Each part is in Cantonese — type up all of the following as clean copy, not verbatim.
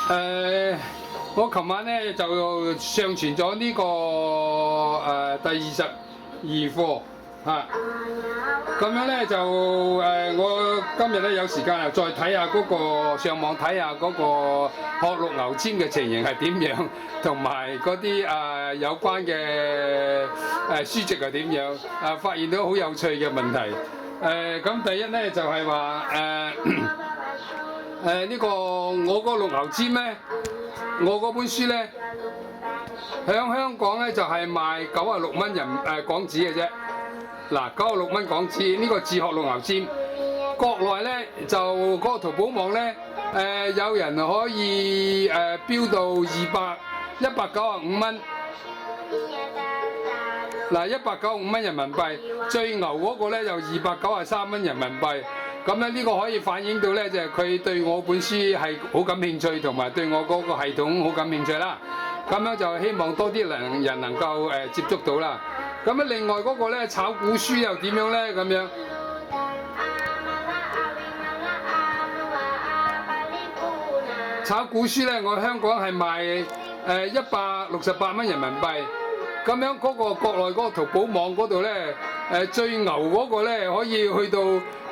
我琴晚咧就上傳咗呢個第22課啊，咁樣咧就我今日咧有時間啊，再睇下嗰個上網睇下嗰個學六牛占嘅情形係點樣，同埋嗰啲有關嘅書籍係點樣發現到好有趣嘅問題。咁第一咧就係話呢個我個六牛占咧，我嗰本書咧喺香港咧就係賣96蚊港紙嘅啫。嗱，96蚊港紙呢個自學六牛占，國內咧就嗰個淘寶網咧有人可以標到195蚊。嗱，195蚊人民幣，最牛嗰個咧就293蚊人民幣。咁咧呢個可以反映到咧就係佢對我本書係好感興趣，同埋對我嗰個系統好感興趣啦。咁樣就希望多啲人能夠接觸到啦。咁啊另外嗰個咧炒股書又點樣咧？咁樣炒股書咧，我香港係賣168蚊人民幣。咁樣嗰個國內嗰個淘寶網嗰度咧，最牛嗰個咧可以去到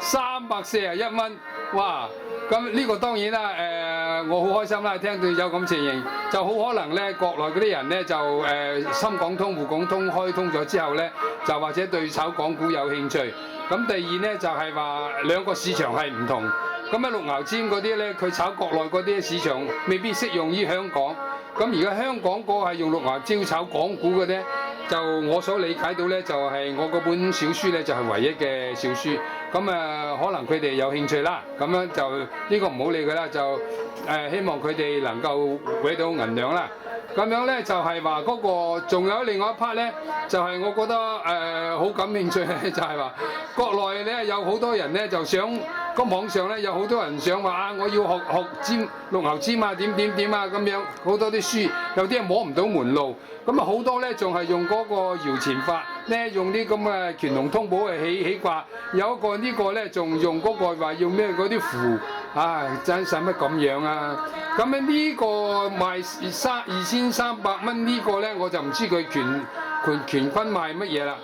341蚊，哇！咁呢個當然啦，我好開心啦，聽到有咁情形，就好可能咧國內嗰啲人咧就深港通、滬港通開通咗之後咧，就或者對炒港股有興趣。咁第二咧就係話兩個市場係唔同，咁六牛占嗰啲咧，佢炒國內嗰啲市場未必適用於香港。咁而家香港嗰個係用六牛占炒港股嘅咧，就我所理解到咧，就係我嗰本小書咧就係唯一嘅小書。咁可能佢哋有興趣啦，咁樣就呢個唔好理佢啦，就希望佢哋能夠搲到銀兩啦。咁樣咧就係話嗰個，仲有另外一 part 咧，就係我覺得好感興趣咧，就係話國內咧有好多人咧就想，個網上咧有好多人想話我要學占六牛占啊，點啊咁樣，好多啲書，有啲人摸唔到門路，咁好多咧仲係用嗰個搖錢法咧，用啲咁嘅乾隆通寶去起卦，有一個呢個咧仲用嗰個話要咩嗰啲符，真使乜咁樣啊？咁樣呢個賣2300蚊呢個咧，我就唔知佢乾坤賣乜嘢啦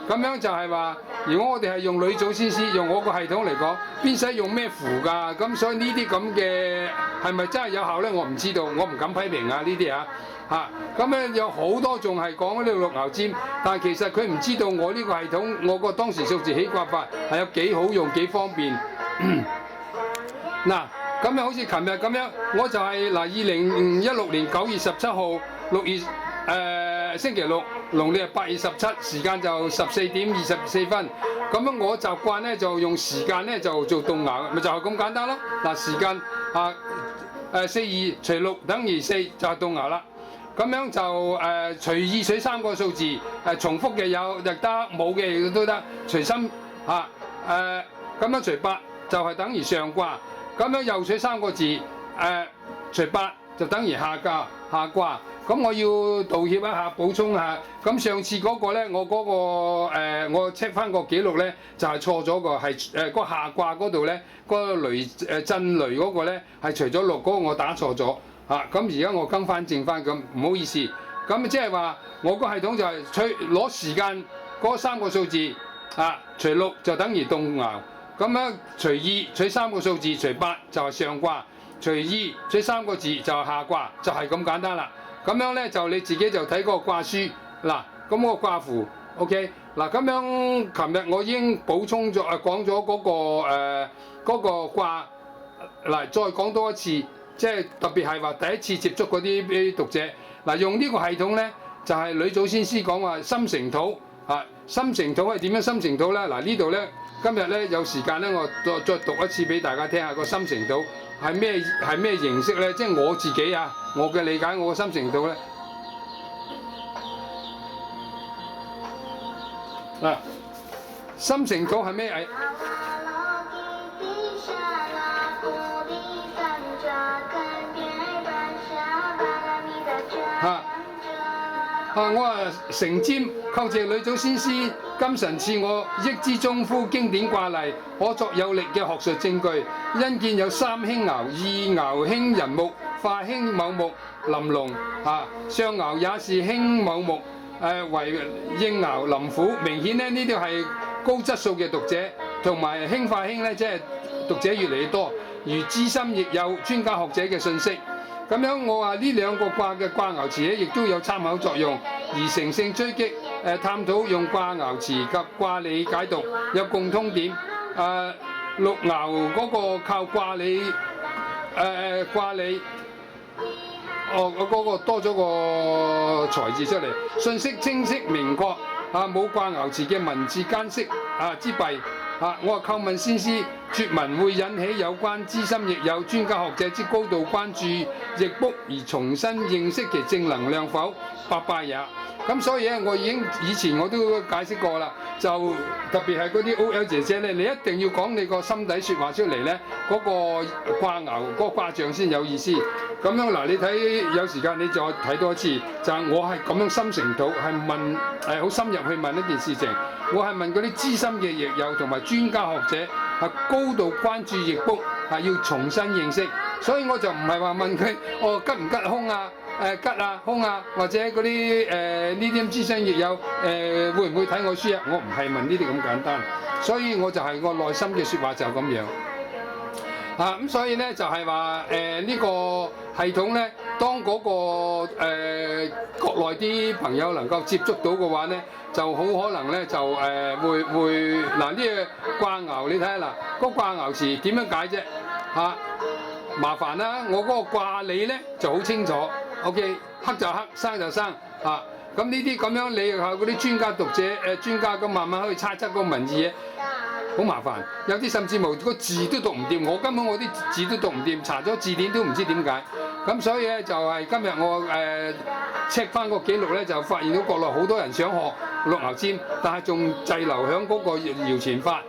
咁樣就係話，如果我哋係用女祖先師，用我個系統嚟講，邊使用咩符㗎？咁所以呢啲咁嘅係咪真係有效咧？我唔知道，我唔敢批評呢啲咁樣有好多仲係講呢個六牛占，但係其實佢唔知道我呢個系統，我個當時數字起卦法係有幾好用、幾方便。嗱，咁樣好似琴日咁樣，我就係2016年9月17號6月星期六，農曆係8月17，時間就14點24分。咁樣我習慣咧就用時間咧就做動爻，咪就係咁簡單咯。嗱，時間42除6等於4就係動爻啦。咁樣就隨意取3個數字，重複嘅有亦得，冇嘅亦都得。隨心咁樣除8就係等於上卦。咁樣又取3個字，除8就等於下卦。咁我要道歉一下，補充下。咁上次嗰個咧，我嗰個我 check 翻個記錄咧，就係錯咗個，係個下卦嗰度咧，嗰個雷震雷嗰個咧係除咗6嗰個我打錯咗咁而家我更翻正翻，咁唔好意思。咁即係話我個系統就係攞時間嗰3個數字除6就等於動爻。咁樣隨意取3個數字，除8就係上卦，隨意取3個字就係下卦，就係咁簡單啦。咁樣咧就你自己就睇嗰個卦書嗱，咁個卦符 OK 嗱，咁樣琴日我已經補充咗講咗嗰個卦嗱，再講多一次，即係特別係話第一次接觸嗰啲讀者嗱，用呢個系統咧就係女祖先師講話心成土心成土係點樣心成土咧？嗱，呢度咧今日咧有時間咧，我再讀一次俾大家聽下個心成土係咩形式咧？即係我自己我嘅理解，我個心成土咧心成土係咩？我話成占，叩謝女祖先師今神賜我益之中孚經典卦例，可作有力嘅學術證據。因見有3輕爻，2爻輕人木，化興某木臨龍上爻也是興某木為應爻臨虎，明顯咧呢啲係高質素嘅讀者，同埋興化興咧即係讀者越嚟越多，如知心亦有專家學者嘅信息。咁樣我話呢兩個卦嘅卦爻辭咧，亦都有參考作用，而乘勝追擊探討用卦爻辭及卦理解讀有共通點。六爻嗰個靠卦理卦理。嗰個多咗個才字出嚟，信息清晰明確冇卦爻辭嘅文字間隙之弊我話叩問先師，拙文會引起有關資深亦有專家學者之高度關注，亦卜而重新認識其正能量否？百拜也。咁所以咧，我以前我都解釋過啦，就特別係嗰啲 OL 姐姐咧，你一定要講你個心底説話出嚟咧，嗰個卦爻嗰個卦象先有意思。咁樣嗱，你睇有時間你再睇多一次，就係我係咁樣心誠禱，係問好深入去問一件事情。我係問嗰啲資深嘅易友同埋專家學者，係高度關注易卜，係要重新認識。所以我就唔係話問佢吉唔吉凶吉凶或者嗰啲呢啲資深易友會唔會睇我書啊？我唔係問呢啲咁簡單。所以我就係我內心嘅説話就咁樣。咁所以咧就係話呢個系統咧，當嗰個國內啲朋友能夠接觸到嘅話咧，就好可能咧就會嗱呢個卦爻你睇下嗱，個卦爻辭點樣解啫麻煩啦，我嗰個卦理咧就好清楚 ，OK， 黑就黑，生就生咁呢啲咁樣你嗰啲專家讀者專家咁慢慢去猜測個文字嘢。好麻煩，有啲甚至乎個字都讀唔掂，我根本我啲字都讀唔掂，查咗字典都唔知點解。咁所以咧就係今日我check 翻個記錄咧，就發現到國內好多人想學六爻占，但係仲滯留喺嗰個謠傳法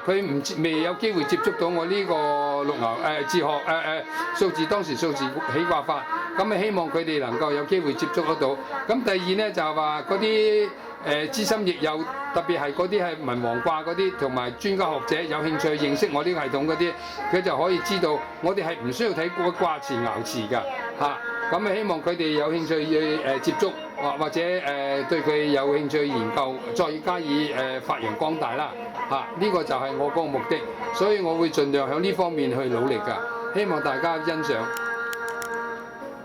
佢未有機會接觸到我呢個六爻哲學數字當時數字起卦法。咁希望佢哋能夠有機會接觸得到。咁第二咧就係話嗰啲資深亦有，特別係嗰啲係文王卦嗰啲，同埋專家學者有興趣認識我呢個系統嗰啲，佢就可以知道我哋係唔需要睇卦辭爻辭㗎咁希望佢哋有興趣接觸，或者對佢有興趣研究，再加以發揚光大啦呢個就係我嗰個目的，所以我會盡量向呢方面去努力㗎，希望大家欣賞。